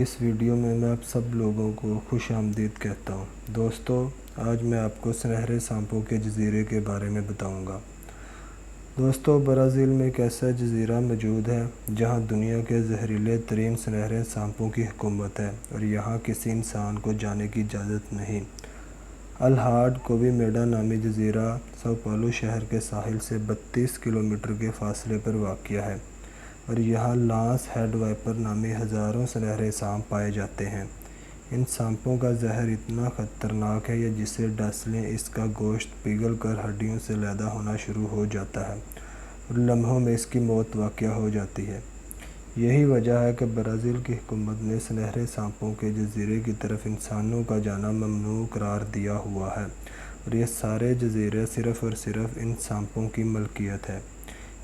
اس video میں آپ سب لوگوں کو خوش آمدید کہتا ہوں۔ دوستو، آج میں آپ کو سنہرے سانپوں کے جزیرے کے بارے میں بتاؤں گا۔ دوستو، برازیل میں ایک ایسا جزیرہ موجود ہے جہاں دنیا کے زہریلے ترین سنہرے سانپوں کی حکومت ہے اور یہاں کسی انسان کو جانے کی اجازت نہیں۔ الہارڈ کوویمیڈا نامی جزیرہ ساؤ پاؤلو شہر کے ساحل سے 32 کلومیٹر کے فاصلے پر واقع ہے اور یہاں لانس ہیڈ وائپر نامی ہزاروں سنہرے سانپ پائے جاتے ہیں۔ ان سانپوں کا زہر اتنا خطرناک ہے کہ جسے ڈس لیں اس کا گوشت پگھل کر ہڈیوں سے علیحدہ ہونا شروع ہو جاتا ہے اور لمحوں میں اس کی موت واقع ہو جاتی ہے۔ یہی وجہ ہے کہ برازیل کی حکومت نے سنہرے سانپوں کے جزیرے کی طرف انسانوں کا جانا ممنوع قرار دیا ہوا ہے اور یہ سارے جزیرے صرف اور صرف ان سانپوں کی ملکیت ہے۔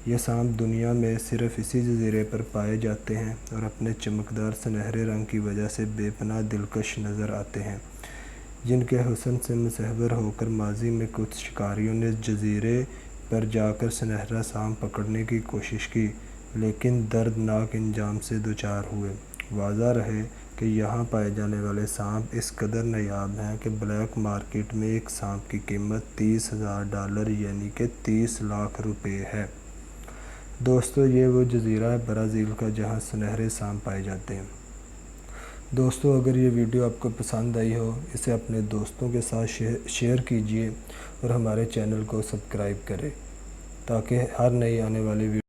یہ سانپ دنیا میں صرف اسی جزیرے پر پائے جاتے ہیں اور اپنے چمکدار سنہرے رنگ کی وجہ سے بے پناہ دلکش نظر آتے ہیں، جن کے حسن سے مصور ہو کر ماضی میں کچھ شکاریوں نے اس جزیرے پر جا کر سنہرا سانپ پکڑنے کی کوشش کی لیکن دردناک انجام سے دوچار ہوئے۔ واضح رہے کہ یہاں پائے جانے والے سانپ اس قدر نایاب ہیں کہ بلیک مارکیٹ میں ایک سانپ کی قیمت $30,000 یعنی کہ 30 لاکھ روپے ہے۔ دوستو، یہ وہ جزیرہ ہے برازیل کا جہاں سنہرے سانپ پائے جاتے ہیں۔ دوستو، اگر یہ ویڈیو آپ کو پسند آئی ہو اسے اپنے دوستوں کے ساتھ شیئر کیجئے اور ہمارے چینل کو سبسکرائب کریں تاکہ ہر نئی آنے والی ویڈیو